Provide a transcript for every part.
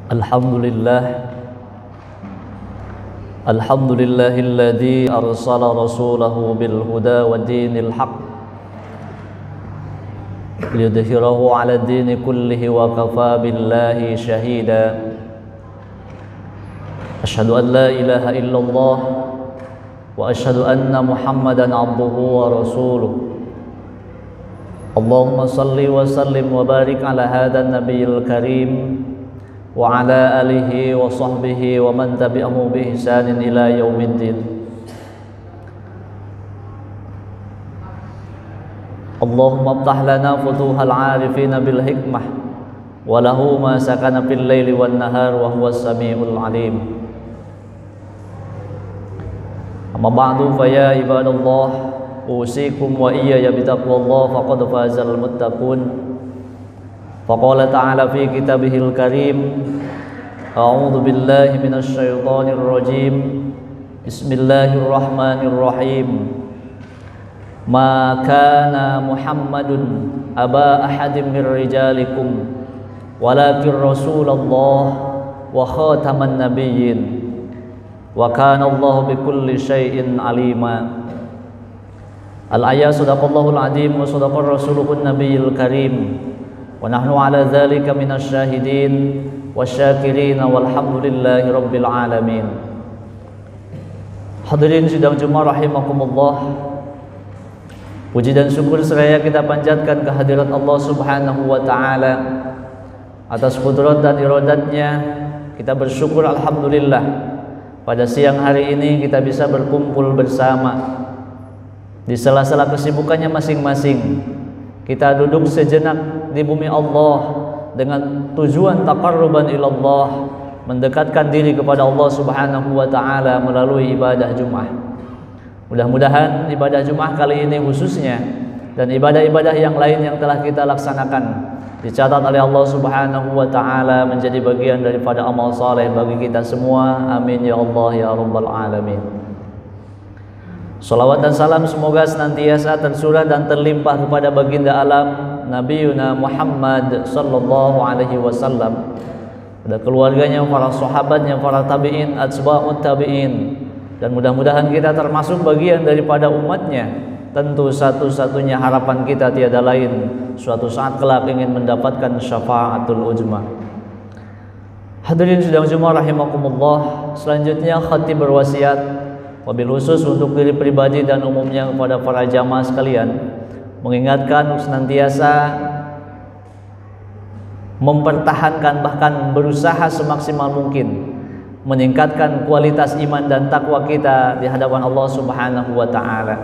Alhamdulillah Alhamdulillahilladzi arsala rasulahu bil huda wa dinil haq liyudhhirahu 'ala dini kullihi wa kafa billahi shahida. Asyhadu an la ilaha illallah wa asyhadu anna Muhammadan 'abduhu wa rasuluh. Allahumma salli wa sallim wa barik 'ala hadzal nabiyil karim wa ala alihi wa sahbihi wa man tabi'ahu bi ihsanin ila yaumiddin. Allahumma aftah lana futuhal 'arifina bil hikmah wa lahu ma sakana fil laili wan nahar wa huwas samiul alim. Amma ba'du fa ya ibadallah, usikum wa iyaya bitaqwallah faqad fazal muttaqun. Faqala ta'ala fi kitabihil karim, a'udzu billahi minasy syaithanir rajim. Bismillahirrahmanirrahim. Ma kana Muhammadun aba ahadin mir rijalikum walakin Rasulullah wa khataman nabiyyin wa kana Allahu bikulli syai'in alima. Al-ayat sadaqallahul azim wa sadaqar rasuluhun nabiyil karim. Wa nahnu ala dzalika minasy syahidin wasyakirin walhamdulillahi rabbil alamin. Hadirin sidang Jumat rahimakumullah, puji dan syukur seraya kita panjatkan kehadirat Allah Subhanahu wa taala atas qudrat dan iradatnya. Kita bersyukur alhamdulillah pada siang hari ini kita bisa berkumpul bersama di sela-sela kesibukannya masing-masing. Kita duduk sejenak di bumi Allah dengan tujuan taqarruban ilallah, mendekatkan diri kepada Allah Subhanahu wa taala melalui ibadah Jumat. Mudah-mudahan ibadah Jumat kali ini khususnya dan ibadah-ibadah yang lain yang telah kita laksanakan dicatat oleh Allah Subhanahu wa taala menjadi bagian daripada amal saleh bagi kita semua. Amin ya Allah ya rabbal alamin. Salawat dan salam semoga senantiasa tercurah dan terlimpah kepada baginda alam Nabiuna Muhammad sallallahu alaihi wasallam, pada keluarganya, para sahabatnya, para tabi'in, atba'ut tabi'in, dan mudah-mudahan kita termasuk bagian daripada umatnya. Tentu satu-satunya harapan kita tiada lain suatu saat kelak ingin mendapatkan syafaatul uzma. Hadirin sidang Jumat rahimakumullah, selanjutnya khatib berwasiat wabil khusus untuk diri pribadi dan umumnya kepada para jamaah sekalian, mengingatkan untuk senantiasa mempertahankan bahkan berusaha semaksimal mungkin meningkatkan kualitas iman dan takwa kita di hadapan Allah Subhanahu wa taala.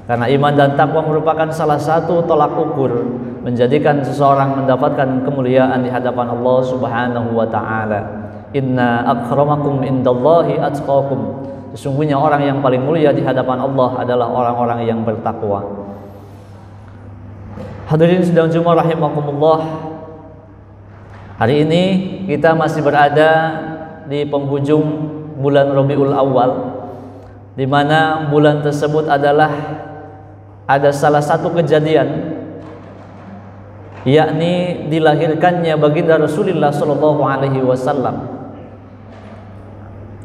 Karena iman dan takwa merupakan salah satu tolak ukur menjadikan seseorang mendapatkan kemuliaan di hadapan Allah Subhanahu wa taala. Inna akramakum indallahi atqakum. Sesungguhnya orang yang paling mulia di hadapan Allah adalah orang-orang yang bertakwa. Hadirin sidang Jumat rahimakumullah, hari ini kita masih berada di penghujung bulan Rabiul Awal, di mana bulan tersebut adalah ada salah satu kejadian, yakni dilahirkannya baginda Rasulullah sallallahu alaihi wasallam.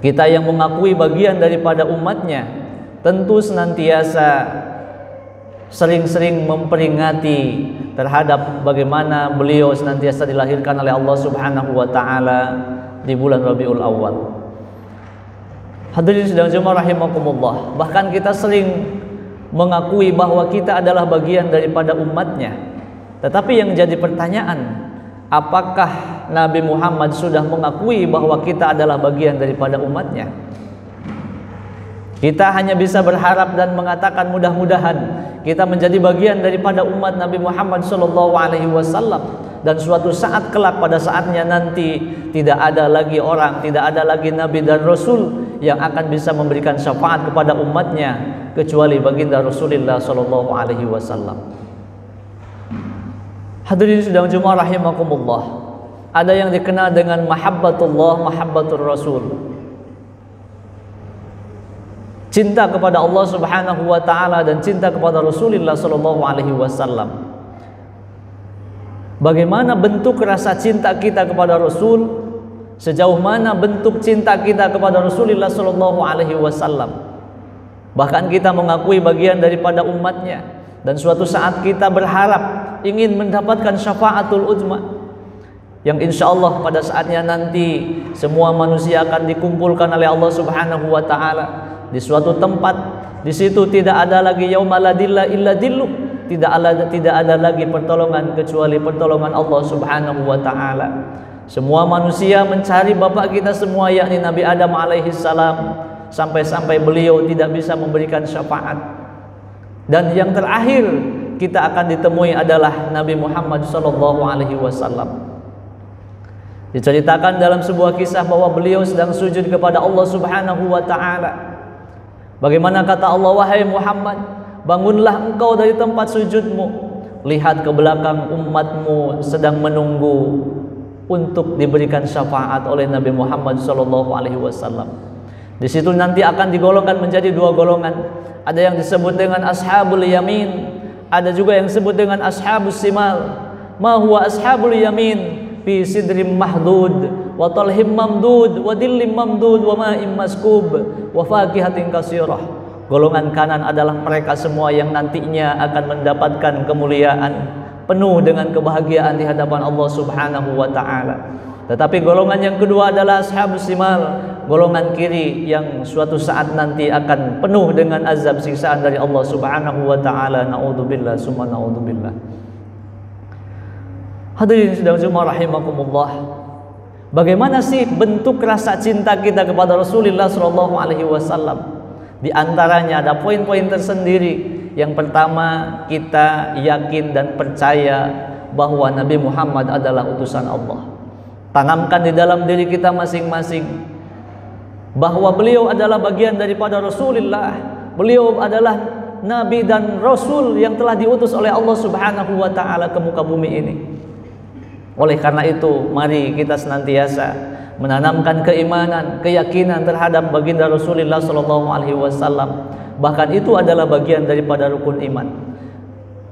Kita yang mengakui bagian daripada umatnya tentu senantiasa sering-sering memperingati terhadap bagaimana beliau senantiasa dilahirkan oleh Allah Subhanahu wa taala di bulan Rabiul Awal. Hadirin sidang Jumat rahimakumullah, bahkan kita sering mengakui bahwa kita adalah bagian daripada umatnya. Tetapi yang jadi pertanyaan, apakah Nabi Muhammad sudah mengakui bahwa kita adalah bagian daripada umatnya? Kita hanya bisa berharap dan mengatakan mudah-mudahan kita menjadi bagian daripada umat Nabi Muhammad sallallahu alaihi wasallam, dan suatu saat kelak pada saatnya nanti tidak ada lagi orang, tidak ada lagi nabi dan rasul yang akan bisa memberikan syafaat kepada umatnya kecuali baginda Rasulullah sallallahu alaihi wasallam. Hadirin sidang Jumat rahimakumullah, ada yang dikenal dengan mahabbatullah, mahabbatur rasul. Cinta kepada Allah Subhanahu wa taala dan cinta kepada Rasulullah sallallahu alaihi wasallam. Bagaimana bentuk rasa cinta kita kepada Rasul sejauh mana bentuk cinta kita kepada Rasulullah Shallallahu Alaihi Wasallam. Bahkan kita mengakui bagian daripada umatnya, dan suatu saat kita berharap ingin mendapatkan syafaatul uzma, yang insya Allah pada saatnya nanti semua manusia akan dikumpulkan oleh Allah Subhanahu wa Ta'ala di suatu tempat. Di situ tidak ada lagi yauma la dilla illa dillu, tidak ada lagi pertolongan kecuali pertolongan Allah Subhanahu wa Ta'ala. Semua manusia mencari bapak kita semua, yakni Nabi Adam alaihi salam, sampai-sampai beliau tidak bisa memberikan syafaat. Dan yang terakhir kita akan ditemui adalah Nabi Muhammad sallallahu alaihi wasallam. Diceritakan dalam sebuah kisah bahwa beliau sedang sujud kepada Allah Subhanahu wa Ta'ala. Bagaimana kata Allah, wahai Muhammad, bangunlah engkau dari tempat sujudmu, lihat ke belakang, umatmu sedang menunggu untuk diberikan syafaat oleh Nabi Muhammad sallallahu alaihi wasallam. Di situ nanti akan digolongkan menjadi dua golongan. Ada yang disebut dengan ashabul yamin, ada juga yang disebut dengan ashabus simal. Ma huwa ashabul yamin? Fi sidrim mahdud wa talhim mamdud wa dillim mamdud wa ma'im maskub wa fakihatin kasirah. Golongan kanan adalah mereka semua yang nantinya akan mendapatkan kemuliaan, penuh dengan kebahagiaan di hadapan Allah Subhanahu wa Ta'ala. Tetapi golongan yang kedua adalah ashabus simal, golongan kiri, yang suatu saat nanti akan penuh dengan azab siksaan dari Allah Subhanahu wa Ta'ala. Na'udzubillah summa na'udzubillah. Hadirin sedang jemaah rahimakumullah, bagaimana sih bentuk rasa cinta kita kepada Rasulullah Shallallahu Alaihi Wasallam? Di antaranya ada poin-poin tersendiri. Yang pertama, kita yakin dan percaya bahwa Nabi Muhammad adalah utusan Allah. Tanamkan di dalam diri kita masing-masing bahwa beliau adalah bagian daripada Rasulullah. Beliau adalah Nabi dan Rasul yang telah diutus oleh Allah Subhanahu wa Ta'ala ke muka bumi ini. Oleh karena itu, mari kita senantiasa menanamkan keimanan, keyakinan terhadap baginda Rasulullah Shallallahu Alaihi Wasallam. Bahkan itu adalah bagian daripada rukun iman.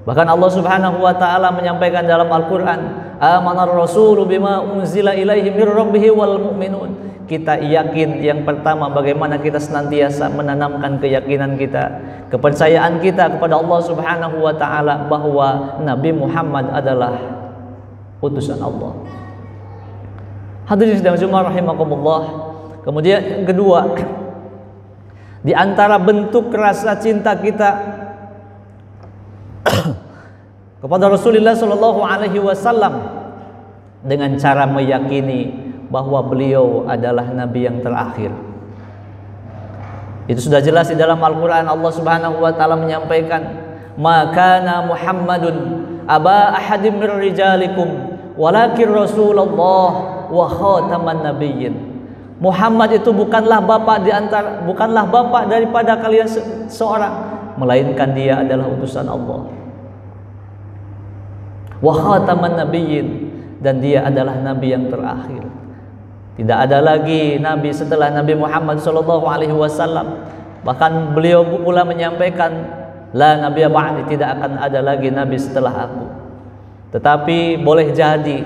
Bahkan Allah Subhanahu Wa Taala menyampaikan dalam Al-Quran, amanar rasulu bima unzila ilaihi mir rabbih wal mu'minun. Kita yakin, yang pertama bagaimana kita senantiasa menanamkan keyakinan kita, kepercayaan kita kepada Allah Subhanahu Wa Taala bahwa Nabi Muhammad adalah utusan Allah. Hadirin sedang jemaah rahimakumullah. Kemudian yang kedua, di antara bentuk rasa cinta kita kepada Rasulullah Shallallahu Alaihi Wasallam dengan cara meyakini bahwa beliau adalah Nabi yang terakhir. Itu sudah jelas di dalam Al-Quran. Allah Subhanahu Wa Taala menyampaikan, makana Muhammadun aba ahadim mir rijalikum walakin Rasulullah wa khataman nabiyyin. Muhammad itu bukanlah bapak daripada kalian seorang, melainkan dia adalah utusan Allah. Wa khataman nabiyyin, dan dia adalah nabi yang terakhir. Tidak ada lagi nabi setelah Nabi Muhammad sallallahu alaihi wasallam. Bahkan beliau pula menyampaikan, la nabiyya ba'di, tidak akan ada lagi nabi setelah aku. Tetapi boleh jadi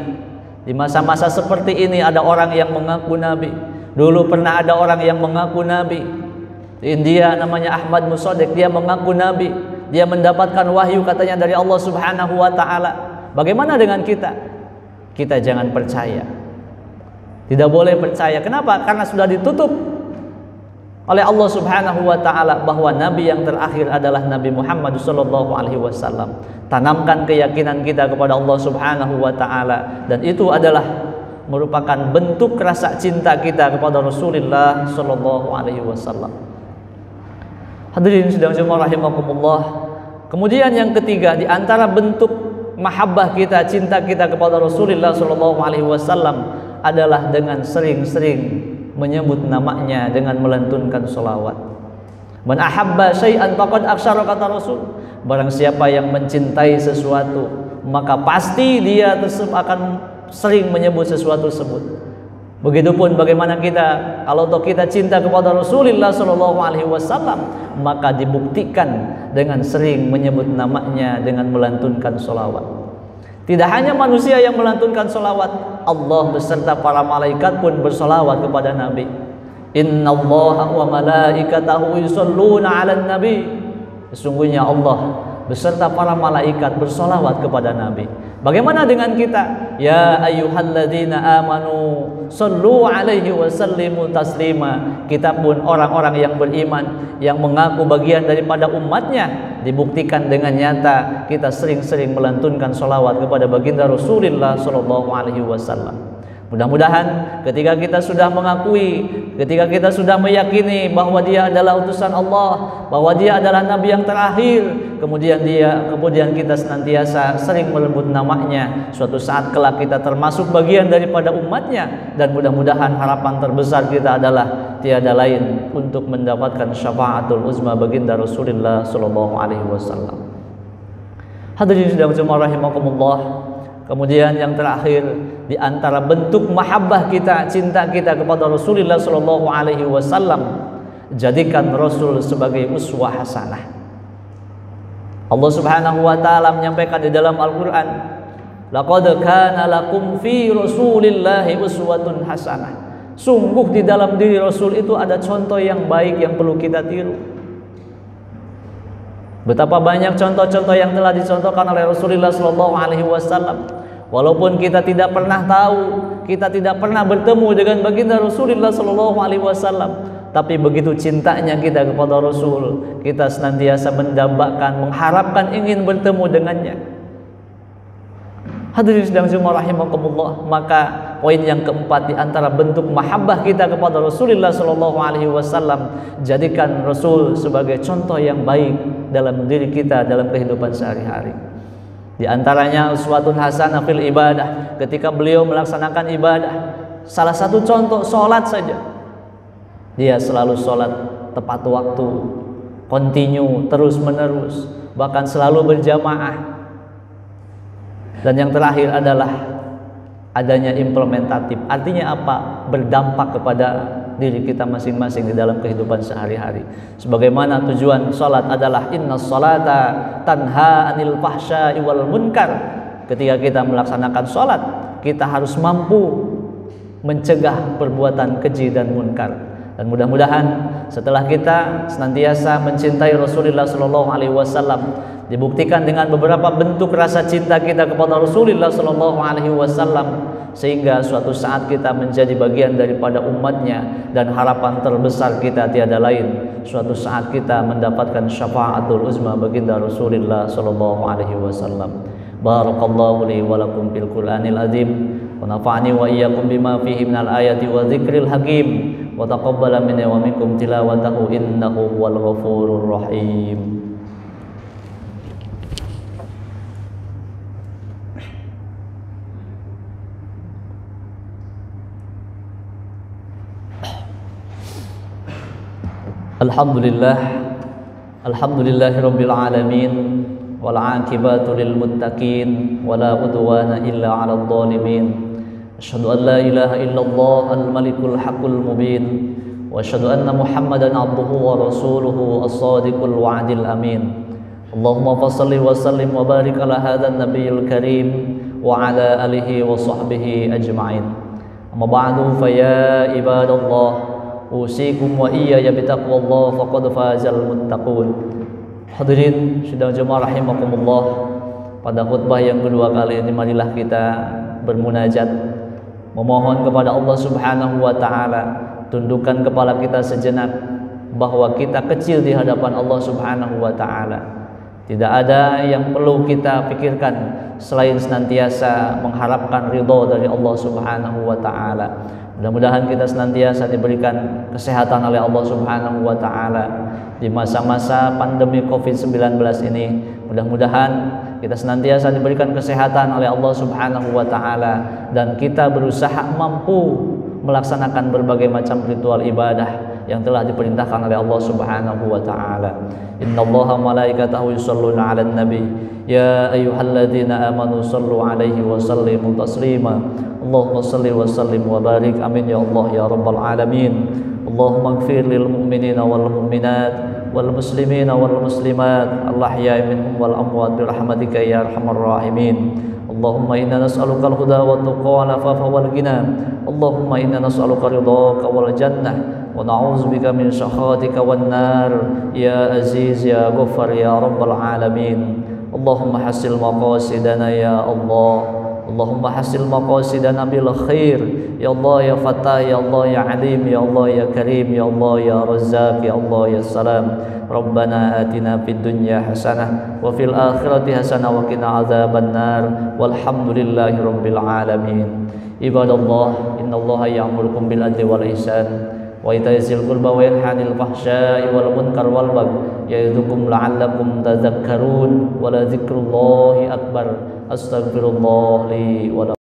di masa-masa seperti ini ada orang yang mengaku nabi. Dulu pernah ada orang yang mengaku nabi di India, namanya Ahmad Musaddiq. Dia mengaku nabi, dia mendapatkan wahyu katanya dari Allah Subhanahu wa Ta'ala. Bagaimana dengan kita? Kita jangan percaya, tidak boleh percaya. Kenapa? Karena sudah ditutup oleh Allah Subhanahu wa Ta'ala bahwa nabi yang terakhir adalah Nabi Muhammad sallallahu alaihi wasallam. Tanamkan keyakinan kita kepada Allah Subhanahu wa Ta'ala, dan itu adalah merupakan bentuk rasa cinta kita kepada Rasulullah sallallahu alaihi wasallam. Hadirin sedang jemaah rahimakumullah. Kemudian yang ketiga, di antara bentuk mahabbah kita, cinta kita kepada Rasulullah sallallahu alaihi wasallam adalah dengan sering-sering menyebut namanya dengan melantunkan sholawat. Man ahabba syai'an faqad aksyara, kata Rasul. Barang siapa yang mencintai sesuatu, maka pasti dia akan sering menyebut sesuatu tersebut. Begitupun bagaimana kita, kalau kita cinta kepada Rasulullah sallallahu alaihi wasallam, maka dibuktikan dengan sering menyebut namanya dengan melantunkan sholawat. Tidak hanya manusia yang melantunkan sholawat, Allah beserta para malaikat pun bersolawat kepada Nabi. Innallaha wa malaikatahu yusholluna 'alan nabi. Sesungguhnya Allah beserta para malaikat bersolawat kepada Nabi. Bagaimana dengan kita? Ya ayyuhalladzina amanu sallu alaihi wa sallimu taslima. Kita pun orang-orang yang beriman, yang mengaku bagian daripada umatnya, dibuktikan dengan nyata kita sering-sering melantunkan sholawat kepada baginda Rasulullah sallallahu alaihi wasallam. Mudah-mudahan ketika kita sudah mengakui, ketika kita sudah meyakini bahwa dia adalah utusan Allah, bahwa dia adalah nabi yang terakhir, kemudian kita senantiasa sering menyebut namanya, suatu saat kelak kita termasuk bagian daripada umatnya, dan mudah-mudahan harapan terbesar kita adalah tiada lain untuk mendapatkan syafaatul uzma baginda Rasulullah sallallahu alaihi wasallam. Hadirin sedang jemaah rahimakumullah. Kemudian yang terakhir, di antara bentuk mahabbah kita, cinta kita kepada Rasulullah sallallahu alaihi wasallam, jadikan Rasul sebagai uswah hasanah. Allah Subhanahu wa taala menyampaikan di dalam Al-Qur'an, laqad kana lakum fi Rasulillahi uswatun hasanah. Sungguh di dalam diri Rasul itu ada contoh yang baik yang perlu kita tiru. Betapa banyak contoh-contoh yang telah dicontohkan oleh Rasulullah sallallahu alaihi wasallam. Walaupun kita tidak pernah tahu, kita tidak pernah bertemu dengan baginda Rasulullah sallallahu alaihi wasallam, tapi begitu cintanya kita kepada Rasul, kita senantiasa mendambakan, mengharapkan ingin bertemu dengannya. Hadirin sedang jemaah rahimakumullah, maka poin yang keempat di antara bentuk mahabbah kita kepada Rasulullah sallallahu alaihi wasallam, jadikan Rasul sebagai contoh yang baik dalam diri kita dalam kehidupan sehari-hari. Di antaranya uswatun hasanah fil ibadah, ketika beliau melaksanakan ibadah, salah satu contoh sholat saja, dia selalu sholat tepat waktu, continue, terus menerus, bahkan selalu berjamaah. Dan yang terakhir adalah adanya implementatif. Artinya apa? Berdampak kepada diri kita masing-masing di dalam kehidupan sehari-hari. Sebagaimana tujuan salat adalah innas salata tanha anil fahsya'i wal munkar. Ketika kita melaksanakan salat, kita harus mampu mencegah perbuatan keji dan munkar. Dan mudah-mudahan setelah kita senantiasa mencintai Rasulullah sallallahu alaihi wasallam, dibuktikan dengan beberapa bentuk rasa cinta kita kepada Rasulullah sallallahu alaihi wasallam, sehingga suatu saat kita menjadi bagian daripada umatnya, dan harapan terbesar kita tiada lain, suatu saat kita mendapatkan syafaatul uzma baginda Rasulullah sallallahu alaihi wasallam. Barakallahu li wa lakum fil Qur'anil azim, wa nafa'ani wa iyyakum bima fihi minal ayati wa dzikril hakim, wa taqabbala minni wa minkum tilawatahu innahu huwal ghafurur rahim. Alhamdulillahi rabbil alamin, wal aqibatu lil muttaqin, wala udwana illa 'alal zalimin. Asyhadu an la ilaha illallah al malikul haqqul mubin, wa asyhadu anna Muhammadan 'abduhu wa rasuluhu as-sadiqul wa'dil amin. Allahumma fashalli wa sallim wa barik ala hadzal nabiyil karim wa ala alihi wa sahbihi ajma'in. Amma ba'du, fa ya ibadallah, usikum wa iyaya bitaqwallah faqad fazal muttaqun. Hadirin sidang jemaah rahimakumullah, pada khutbah yang kedua kali ini marilah kita bermunajat, memohon kepada Allah Subhanahu wa taala, tundukkan kepala kita sejenak bahwa kita kecil di hadapan Allah Subhanahu wa taala. Tidak ada yang perlu kita pikirkan selain senantiasa mengharapkan ridha dari Allah Subhanahu wa taala. Mudah-mudahan kita senantiasa diberikan kesehatan oleh Allah Subhanahu wa taala di masa-masa pandemi Covid-19 ini. Mudah-mudahan kita senantiasa diberikan kesehatan oleh Allah Subhanahu wa taala, dan kita berusaha mampu melaksanakan berbagai macam ritual ibadah yang telah diperintahkan oleh Allah Subhanahu wa taala. Innallaha malaikatahu yusholluna 'alan nabi, ya ayyuhalladzina amanu shallu 'alaihi wa sallimu taslima. Allahumma shalli wa sallim wa barik, amin ya Allah ya rabbal alamin. Allahumma ighfir lil mu'minina wal mu'minat wal muslimina wal muslimat al ahya'i minhum wal amwat bi rahmatika ya arhamar rahimin. اللهم إنا نسألك الهدى والتقى والعفاف والغنى اللهم إنا نسألك رضاك والجنة ونعوذ بك من سخطك والنار يا عزيز يا غفار يا رب العالمين اللهم حسن مقاصدنا يا الله اللهم حسن مقاصدنا بالخير يا الله يا فتاح يا الله يا عليم يا الله يا كريم يا الله يا رزاق يا الله يا سلام ربنا آتنا في الدنيا حسنة وفي الآخرة حسنة وقنا عذاب النار والحمد لله رب العالمين عباد الله إن الله يأمركم بالعدل والإحسان وإيتاء ذي القربى وينهى عن الفحشاء والمنكر والبغي يعظكم لعلكم تذكرون ولذكر الله أكبر أستغفر الله لي ولكم